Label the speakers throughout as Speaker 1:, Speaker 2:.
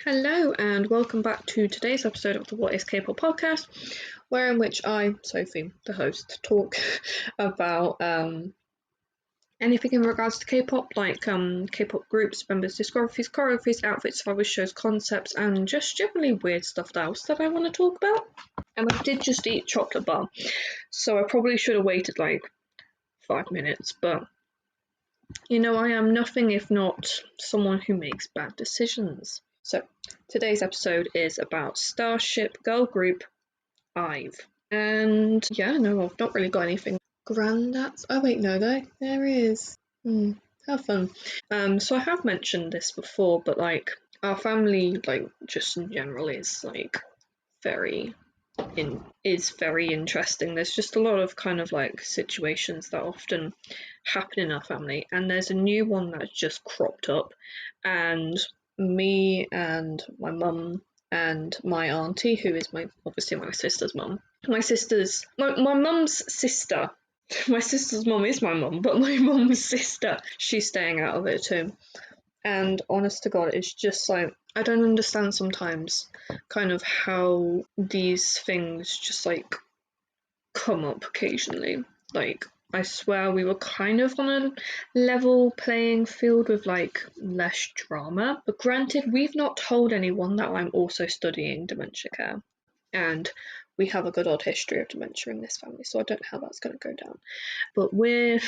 Speaker 1: Hello and welcome back to today's episode of the What is K-pop podcast, where in which I, Sophie, the host, talk about anything in regards to K-pop, like K-pop groups, members, discographies, choreographies, outfits, flowers, shows, concepts, and just generally weird stuff else that I want to talk about. And I did just eat chocolate bar, so I probably should have waited like 5 minutes, but you know, I am nothing if not someone who makes bad decisions. So, today's episode is about Starship girl group IVE. And yeah, no, I've not really got anything. Granddads? Oh wait, no, there is. How fun. So I have mentioned this before, but like our family, like just in general, is like very interesting. There's just a lot of kind of like situations that often happen in our family, and there's a new one that's just cropped up, and me and my mum and my auntie, who is obviously my sister's mum, my mum's sister. My sister's mum is my mum, but my mum's sister, she's staying out of it too. And honest to God, it's just like, I don't understand sometimes kind of how these things just like come up occasionally. Like, I swear we were kind of on a level playing field with like less drama. But granted, we've not told anyone that I'm also studying dementia care. And we have a good old history of dementia in this family, so I don't know how that's going to go down. But we're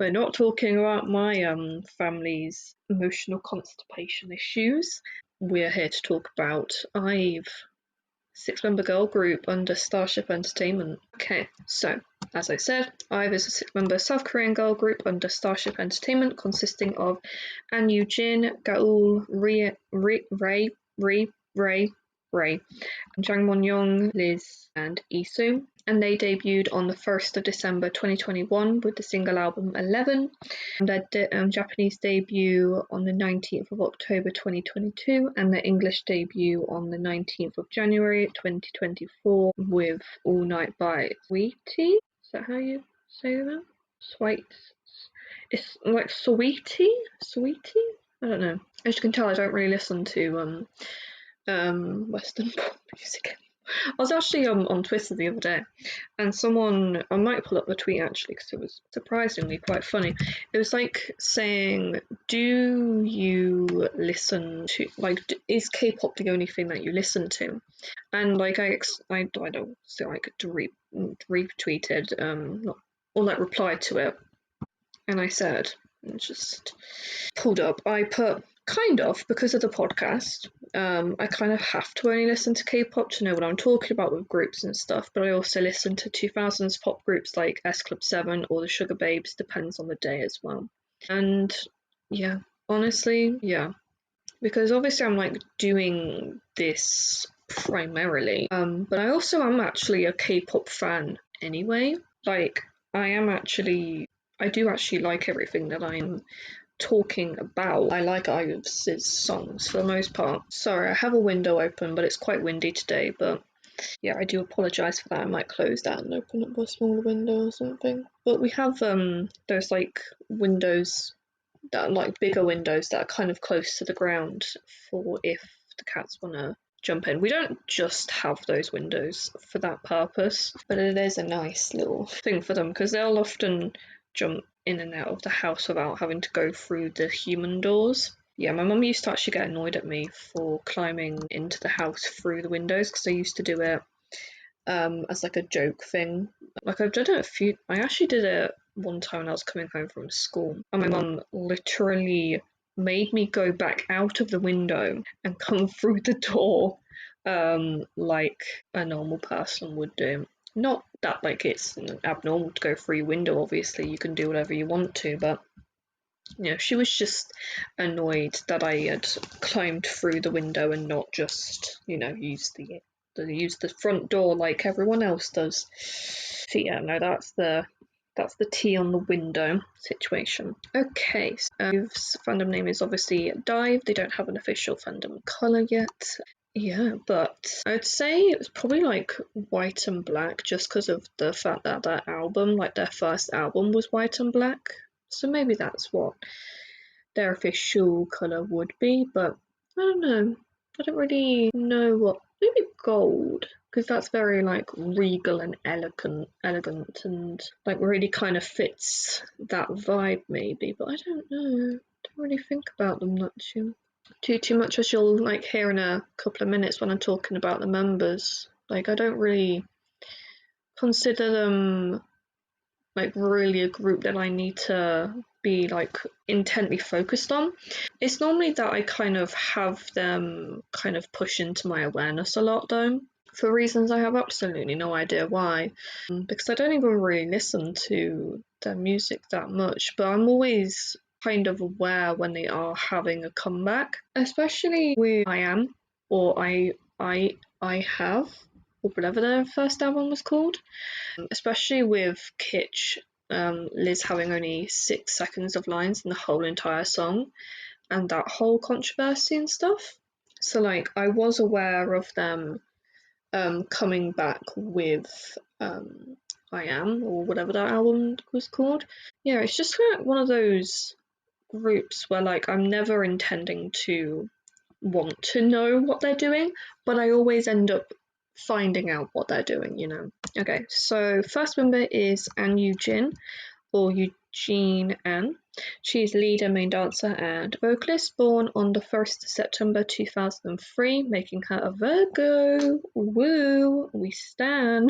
Speaker 1: not talking about my family's emotional constipation issues. We're here to talk about IVE, 6-member girl group under Starship Entertainment. Okay, so as I said, IVE is a 6-member South Korean girl group under Starship Entertainment, consisting of An Yoo-jin, Gaul, Ray, Jang Wonyoung, Liz, and Isoo. And they debuted on the 1st of December 2021 with the single album 11, and their Japanese debut on the 19th of October 2022, and their English debut on the 19th of January 2024 with All Night by Sweetie. Is that how you say that? It's like Sweetie? I don't know. As you can tell, I don't really listen to Western pop music. I was actually on Twitter the other day, and someone, I might pull up the tweet actually because it was surprisingly quite funny. It was like saying, do you listen to, like, is K-pop the only thing that you listen to? And like I don't say like retweeted, or like replied to it, and I said, and just pulled up, I put, kind of, because of the podcast, I kind of have to only listen to K-pop to know what I'm talking about with groups and stuff, but I also listen to 2000s pop groups like S Club 7 or the Sugar Babes, depends on the day as well. And yeah, honestly, yeah, because obviously I'm like doing this primarily, but I also am actually a K-pop fan anyway. Like, I do actually like everything that I'm talking about. I like IVE's songs for the most part. Sorry, I have a window open, but it's quite windy today, but yeah, I do apologise for that. I might close that and open up a smaller window or something. But we have those like windows that are like bigger windows that are kind of close to the ground for if the cats want to jump in. We don't just have those windows for that purpose, but it is a nice little thing for them because they'll often jump in and out of the house without having to go through the human doors. Yeah, my mum used to actually get annoyed at me for climbing into the house through the windows because I used to do it as like a joke thing. Like I've done it I actually did it one time when I was coming home from school, and my mum literally made me go back out of the window and come through the door like a normal person would do. Not that like it's abnormal to go through your window, obviously you can do whatever you want to, but you know, she was just annoyed that I had climbed through the window and not just, you know, use the front door like everyone else does. So yeah, no, that's the tea on the window situation. Okay, so IVE's fandom name is obviously Dive. They don't have an official fandom colour yet. Yeah, but I'd say it was probably like white and black just because of the fact that that album, like their first album, was white and black. So maybe that's what their official colour would be, but I don't know. I don't really know what. Maybe gold, because that's very like regal and elegant, and like really kind of fits that vibe maybe. But I don't know. Don't really think about them too much, as you'll like hear in a couple of minutes when I'm talking about the members. Like I don't really consider them like really a group that I need to be like intently focused on. It's normally that I kind of have them kind of push into my awareness a lot though, for reasons I have absolutely no idea why, because I don't even really listen to their music that much, but I'm always kind of aware when they are having a comeback, especially with I Am or I Have, or whatever their first album was called, especially with Kitsch, Liz having only 6 seconds of lines in the whole entire song, and that whole controversy and stuff. So like I was aware of them coming back with I Am, or whatever that album was called. Yeah, it's just like one of those groups where like I'm never intending to want to know what they're doing, but I always end up finding out what they're doing, you know. Okay, so first member is An Eugene, or Eugene Ann. She's leader, main dancer, and vocalist, born on the 1st of September 2003, making her a Virgo. Woo, we stan.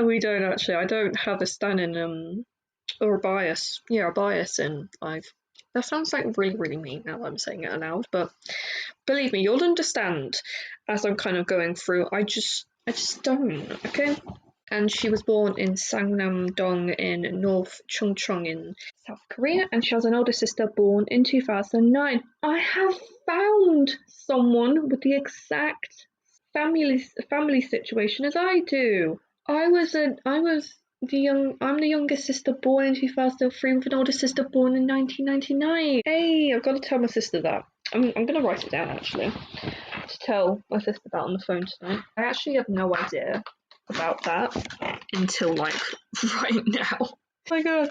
Speaker 1: We don't actually. I don't have a stan in or a bias. Yeah, a bias in IVE. That sounds like really mean now that I'm saying it aloud, but believe me, you'll understand as I'm kind of going through. I just don't, okay? And she was born in Sangnam-dong in North Chungcheong in South Korea, and she has an older sister born in 2009. I have found someone with the exact family situation as I do. I'm the youngest sister born in 2003 with an older sister born in 1999. Hey, I've got to tell my sister that. I'm gonna write it down actually to tell my sister that on the phone tonight. I actually have no idea about that until like right now. Oh my god.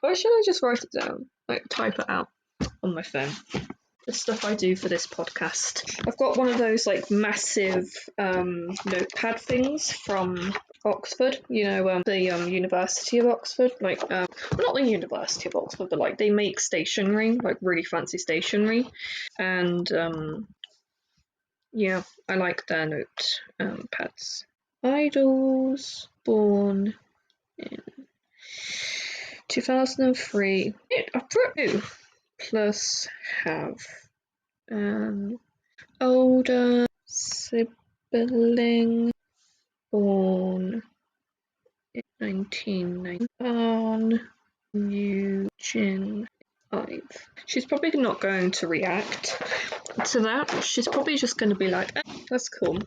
Speaker 1: Why should I just write it down? Like type it out on my phone. The stuff I do for this podcast. I've got one of those like massive notepad things from Oxford, you know, the University of Oxford, like well, not the University of Oxford, but like they make stationery, like really fancy stationery, and yeah, I like their notepads. Idols, born in 2003. I put 2 plus have an older sibling born in 1990 on Eugene IVE. She's probably not going to react to that. She's probably just going to be like, oh, that's cool.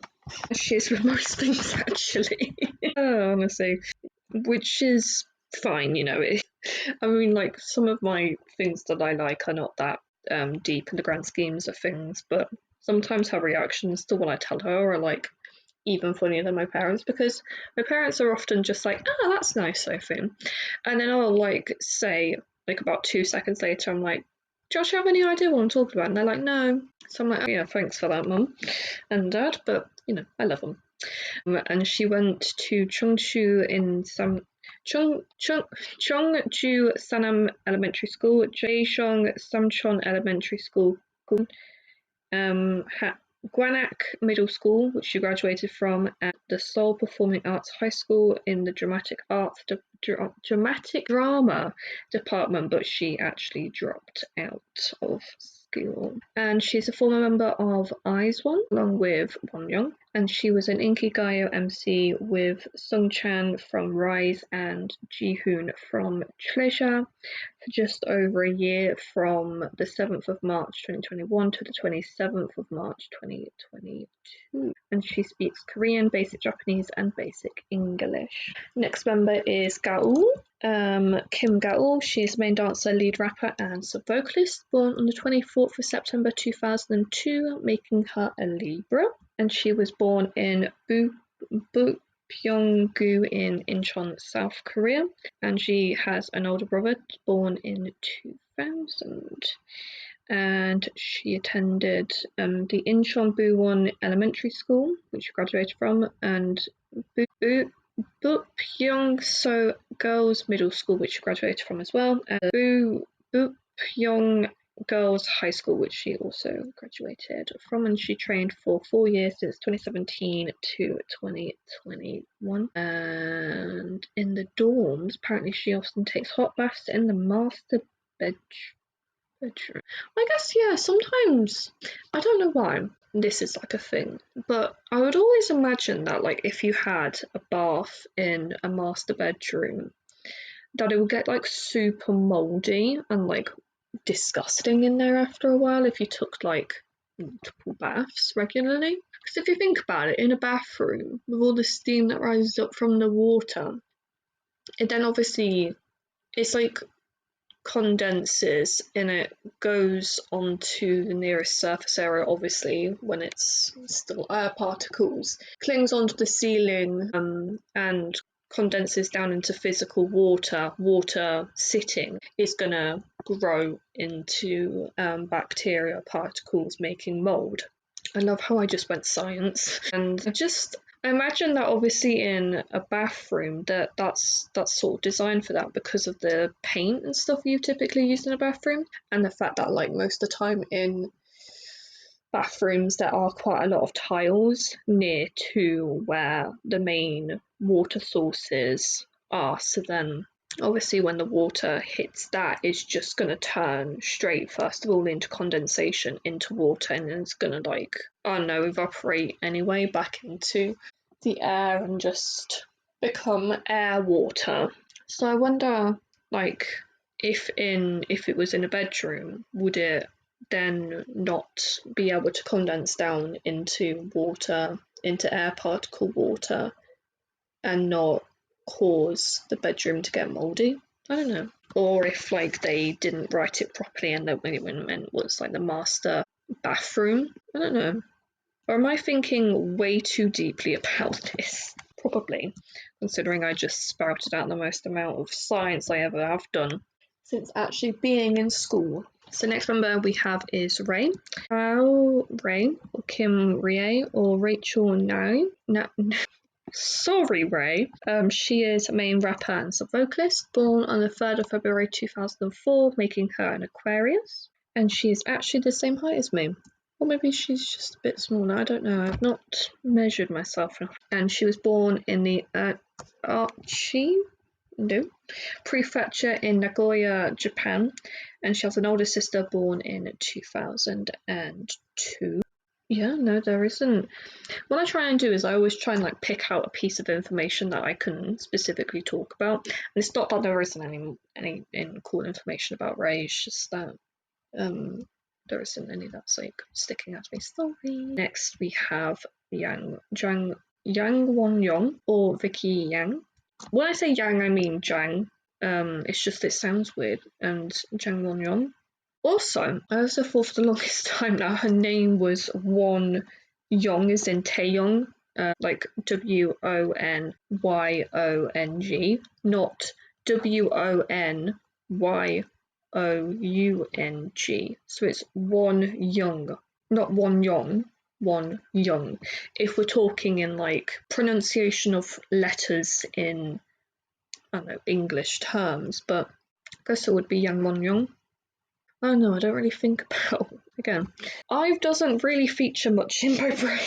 Speaker 1: She is with most things actually. Honestly, which is fine, you know. I mean, like some of my things that I like are not that deep in the grand schemes of things, but sometimes her reactions to what I tell her are like even funnier than my parents, because my parents are often just like, oh, that's nice, Sophie, and then I'll like say like about 2 seconds later, I'm like, Josh, you have any idea what I'm talking about? And they're like, no. So I'm like, oh, yeah, thanks for that, Mum and Dad, but you know, I love them. And she went to Chungju in some Chungju Sanam Elementary School, Jaeshong Samchon Elementary School, Gwanak Middle School, which she graduated from, at the Seoul Performing Arts High School in the Dramatic Drama department, but she actually dropped out of school. And she's a former member of IZ*ONE, along with Wonyoung, and she was an Inkigayo MC with Sungchan from Rise and Jihoon from Treasure for just over a year, from the 7th of March 2021 to the 27th of March 2022. And she speaks Korean, basic Japanese, and basic English. Next member is Gaul, Kim Gaul. She's main dancer, lead rapper, and sub-vocalist, born on the 24th of September 2002, making her a Libra. And she was born in Pyeonggu in Incheon, South Korea, and she has an older brother born in 2000. and she attended the Incheon Buwon Elementary School, which she graduated from, and Bupyeong-so Girls Middle School, which she graduated from as well, and Bupyeong Girls High School, which she also graduated from, and she trained for 4 years since 2017 to 2021. And in the dorms, apparently she often takes hot baths in the master bedroom. I guess, yeah, sometimes, I don't know why this is like a thing, but I would always imagine that, like, if you had a bath in a master bedroom, that it would get like super moldy and like disgusting in there after a while if you took like multiple baths regularly. Because if you think about it, in a bathroom with all the steam that rises up from the water, it then obviously it's like condenses and it goes onto the nearest surface area, obviously when it's still air particles, clings onto the ceiling and condenses down into physical water. Water sitting is going to grow into bacteria particles, making mold. I love how I just went science. And I imagine that obviously in a bathroom that's sort of designed for that because of the paint and stuff you typically use in a bathroom, and the fact that like most of the time in bathrooms there are quite a lot of tiles near to where the main water sources are. So then obviously when the water hits that, it's just going to turn straight first of all into condensation into water, and then it's going to like, I don't know, evaporate anyway back into the air and just become air water. So I wonder like if it was in a bedroom, would it then not be able to condense down into water, into air particle water, and not cause the bedroom to get moldy? I don't know. Or if like they didn't write it properly and that what it meant was like the master bathroom. I don't know. Or am I thinking way too deeply about this? Probably, considering I just spouted out the most amount of science I ever have done since actually being in school. So next member we have is Ray. Ray, or Kim Rie, or Rachel Nai. Sorry, Ray. She is a main rapper and sub-vocalist, born on the 3rd of February 2004, making her an Aquarius. And she is actually the same height as me. Or maybe she's just a bit smaller, I don't know. I've not measured myself enough. And she was born in the Prefecture in Nagoya, Japan. And she has an older sister born in 2002. Yeah, no, there isn't. What I try and do is I always try and like pick out a piece of information that I can specifically talk about. And it's not that there isn't any cool information about Ray, it's just that there isn't any that's like sticking out to me. Sorry. Next we have Yang Wonyoung, or Vicky Yang. When I say Yang, I mean Jang. It's just it sounds weird. And Jang Wonyoung. Also, I also thought for the longest time now her name was Wonyoung, as in Taeyong, like Wonyong, not Wonyong. So it's Wonyoung, not Wonyoung, Wonyoung. If we're talking in like pronunciation of letters in, I don't know, English terms, but I guess it would be Yang Wonyoung. Oh no, I don't really think about, again, IVE doesn't really feature much in my brain.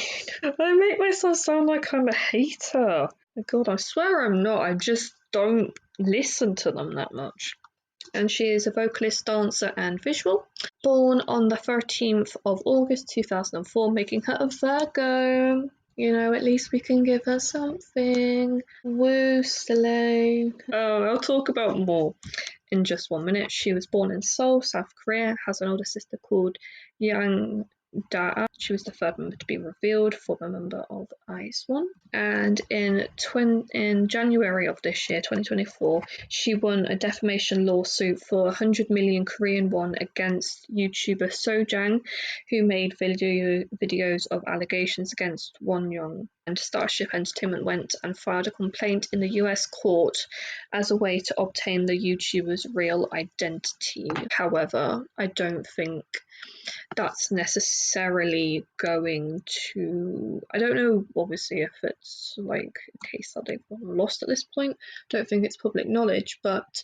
Speaker 1: I make myself sound like I'm a hater. Oh God, I swear I'm not, I just don't listen to them that much. And she is a vocalist, dancer, and visual. Born on the 13th of August 2004, making her a Virgo. You know, at least we can give her something. Woo, slay. Oh, I'll talk about more in just 1 minute. She was born in Seoul, South Korea, has an older sister called Yang Da. She was the third member to be revealed, former member of IZ*ONE. And in January of this year, 2024, she won a defamation lawsuit for 100 million Korean won against YouTuber Sojang, who made videos of allegations against Wonyoung. And Starship Entertainment went and filed a complaint in the US court as a way to obtain the YouTuber's real identity. However, I don't think that's necessarily going to, I don't know obviously if it's like a case that they've lost at this point. Don't think it's public knowledge, but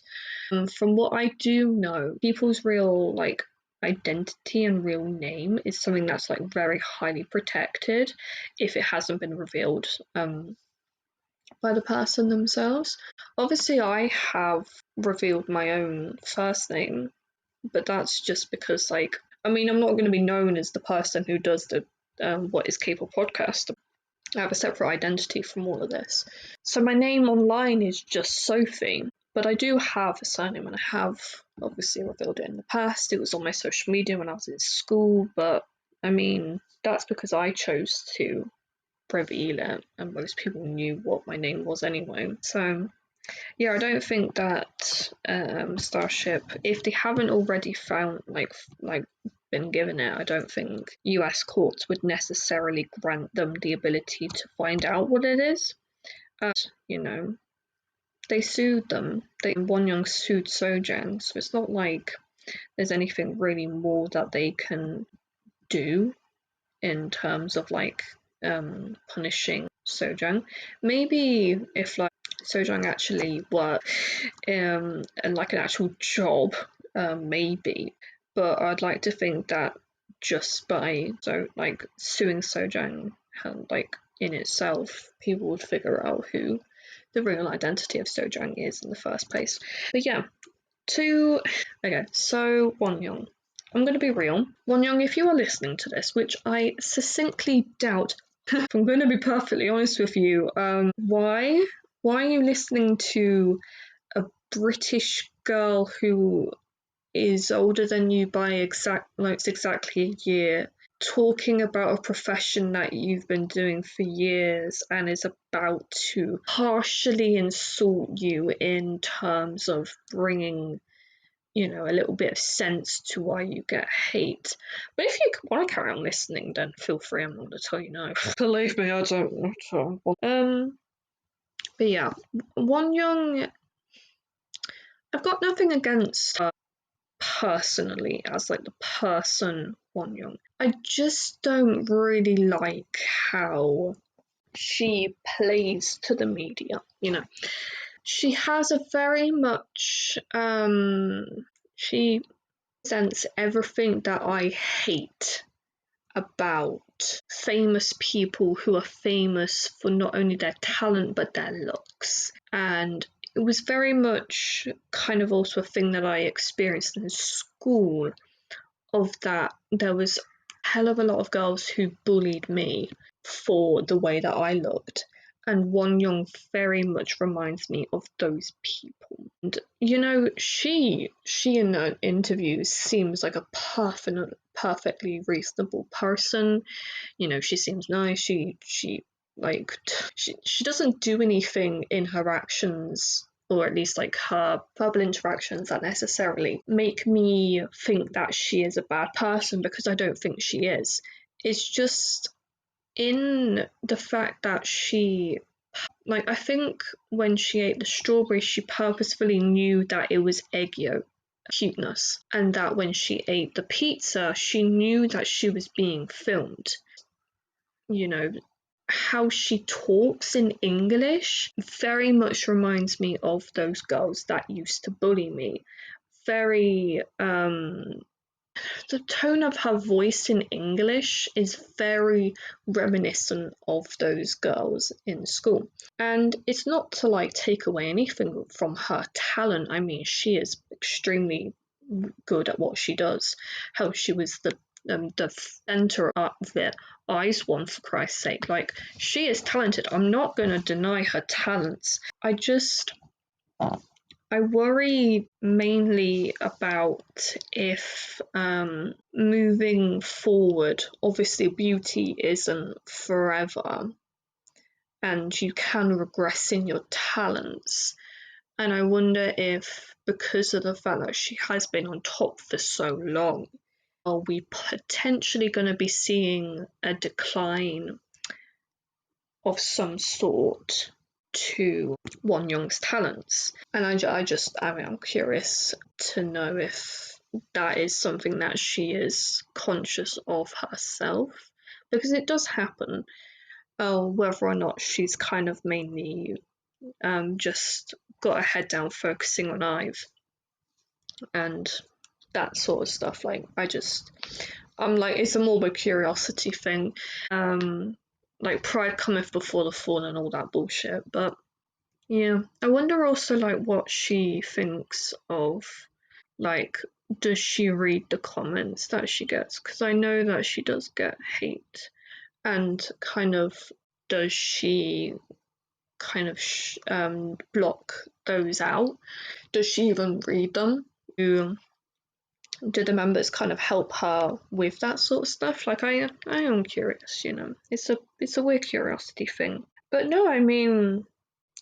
Speaker 1: from what I do know, people's real like identity and real name is something that's like very highly protected if it hasn't been revealed by the person themselves. Obviously I have revealed my own first name, but that's just because like, I mean, I'm not going to be known as the person who does the What is K-pop podcast. I have a separate identity from all of this. So my name online is just Sophie, but I do have a surname, and I have obviously revealed it in the past. It was on my social media when I was in school, but I mean, that's because I chose to reveal it, and most people knew what my name was anyway. So yeah, I don't think that Starship, if they haven't already found like been given it, I don't think US courts would necessarily grant them the ability to find out what it is. You know, they sued them. Wonyoung sued Sojang, so it's not like there's anything really more that they can do in terms of like punishing Sojang. Maybe if like Sojang actually worked and like an actual job, maybe. But I'd like to think that just by like suing Sojang, like in itself, people would figure out who the real identity of Sojang is in the first place. But yeah, okay, so Wonyoung. I'm going to be real. Wonyoung, if you are listening to this, which I succinctly doubt, if I'm going to be perfectly honest with you, why are you listening to a British girl who is older than you by exactly a year, talking about a profession that you've been doing for years and is about to partially insult you in terms of bringing, you know, a little bit of sense to why you get hate. But if you want to carry on listening, then feel free. I'm not going to tell you no. Believe me, I don't know. But yeah, Wonyoung, I've got nothing against her personally as like the person Wonyoung. I just don't really like how she plays to the media, you know. She has a very much she presents everything that I hate about famous people who are famous for not only their talent but their looks. And it was very much kind of also a thing that I experienced in school, of that there was a hell of a lot of girls who bullied me for the way that I looked. And Wonyoung very much reminds me of those people. And you know, she in her interviews seems like a perfectly reasonable person. You know, she seems nice. She doesn't do anything in her actions, or at least like her verbal interactions, that necessarily make me think that she is a bad person, because I don't think she is. It's just in the fact that she, like, I think when she ate the strawberry, she purposefully knew that it was egg yolk cuteness, and that when she ate the pizza, she knew that she was being filmed. You know, how she talks in English very much reminds me of those girls that used to bully me. Very the tone of her voice in English is very reminiscent of those girls in school. And it's not to like take away anything from her talent. I mean, she is extremely good at what she does. Hell, she was the center of the IVE one, for Christ's sake. Like, she is talented. I'm not going to deny her talents. I worry mainly about if moving forward, obviously beauty isn't forever and you can regress in your talents. And I wonder if, because of the fact that she has been on top for so long, are we potentially going to be seeing a decline of some sort to Wonyoung's talents? And I'm curious to know if that is something that she is conscious of herself, because it does happen, whether or not she's kind of mainly just got her head down focusing on IVE and that sort of stuff. Like, I'm like, it's a morbid curiosity thing. Like, pride cometh before the fall and all that bullshit. But yeah, I wonder also like what she thinks of, like, does she read the comments that she gets? Because I know that she does get hate, and kind of, does she kind of block those out? Does she even read them? Do the members kind of help her with that sort of stuff? Like, I am curious, you know. It's a weird curiosity thing. But no, I mean,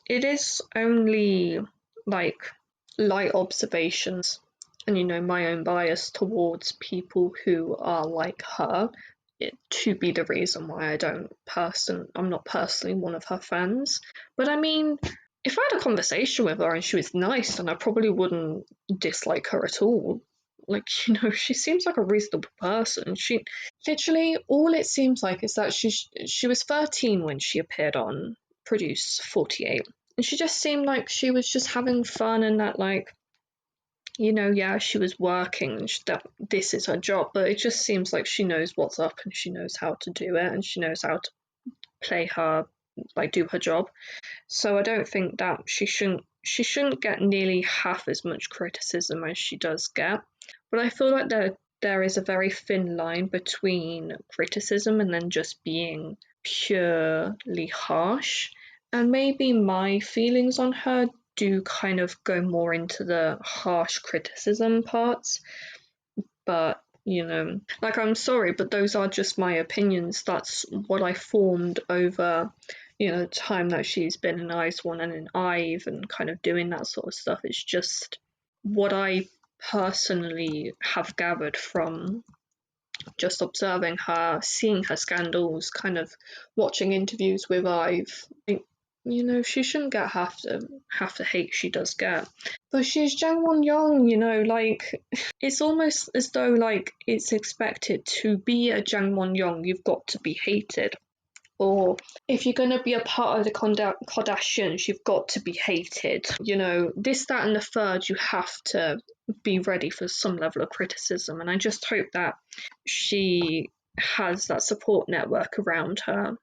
Speaker 1: it is only like light observations, and you know, my own bias towards people who are like her, to be the reason why I'm not personally one of her fans. But I mean, if I had a conversation with her and she was nice, then I probably wouldn't dislike her at all. Like, you know, she seems like a reasonable person. She literally, all it seems like is that she was 13 when she appeared on Produce 48, and she just seemed like she was just having fun, and that, like, you know, yeah, she was working and that this is her job, but it just seems like she knows what's up and she knows how to do it and she knows how to play her, like, do her job. So I don't think that she shouldn't get nearly half as much criticism as she does get. But I feel like there is a very thin line between criticism and then just being purely harsh. And maybe my feelings on her do kind of go more into the harsh criticism parts. But, you know, like, I'm sorry, but those are just my opinions. That's what I formed over, you know, the time that she's been in IVE1 and in IVE and kind of doing that sort of stuff. It's just what I personally have gathered from just observing her, seeing her scandals, kind of watching interviews with IVE. You know, she shouldn't get half the hate she does get. But she's Jang Wonyoung, you know, like, it's almost as though, like, it's expected to be a Jang Wonyoung, you've got to be hated. Or if you're going to be a part of the Kardashians, you've got to be hated. You know, this, that, and the third, you have to be ready for some level of criticism. And I just hope that she has that support network around her.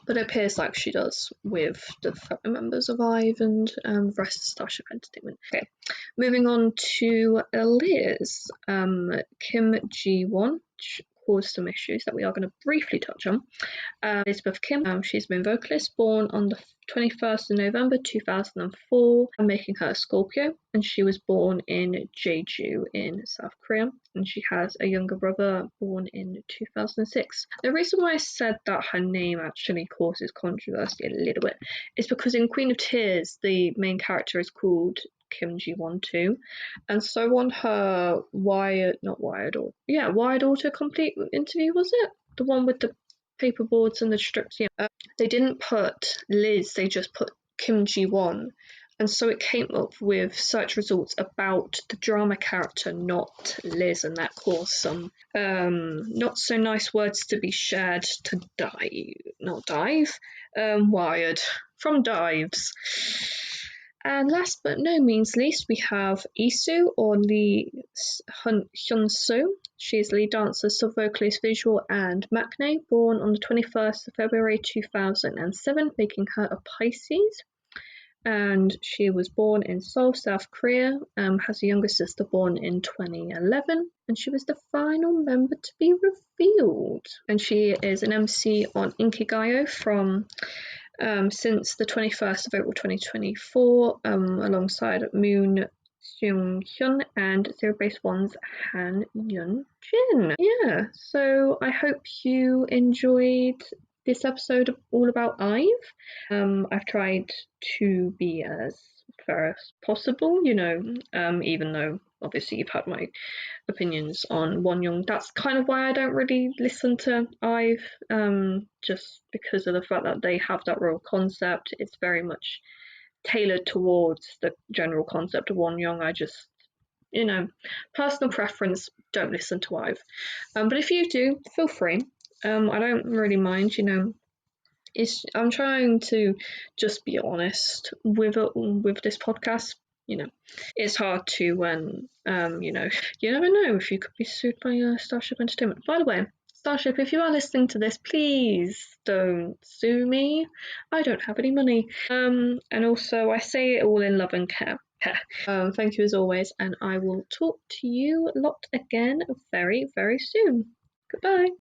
Speaker 1: But it appears like she does with the fellow members of IVE and the rest of Starship Entertainment. Okay, moving on to Liz. Kim Ji-won caused some issues that we are going to briefly touch on. Elizabeth Kim, she's been vocalist, born on the 21st of November 2004, making her a Scorpio, and she was born in Jeju in South Korea, and she has a younger brother born in 2006. The reason why I said that her name actually causes controversy a little bit is because in Queen of Tears, the main character is called Kim Ji-won too, and so on her Wired Autocomplete interview, was it? The one with the paperboards and the strips, yeah. They didn't put Liz, they just put Kim Ji-won, and so it came up with search results about the drama character, not Liz, and that caused some not so nice words to be shared to Wired from Dives. And last but no means least, we have Isu, or Lee Hyun-soo. She is lead dancer, sub-vocalist, visual, and maknae, born on the 21st of February 2007, making her a Pisces. And she was born in Seoul, South Korea, has a younger sister born in 2011, and she was the final member to be revealed. And she is an MC on Inkigayo from since the 21st of April 2024, alongside Moon Seung-hyun and Zero Base One's Han Yun-jin. Yeah, so I hope you enjoyed this episode all about IVE. I've tried to be as fair as possible, you know, even though obviously you've had my opinions on Wonyoung. That's kind of why I don't really listen to IVE, just because of the fact that they have that real concept. It's very much tailored towards the general concept of Wonyoung. I just you know, personal preference, don't listen to IVE. But if you do, feel free. I don't really mind, you know. I'm trying to just be honest with this podcast. You know, it's hard to when you know, you never know if you could be sued by Starship Entertainment. By the way, Starship, if you are listening to this, please don't sue me. I don't have any money. And also I say it all in love and care. Thank you as always, and I will talk to you a lot again very, very soon. Goodbye.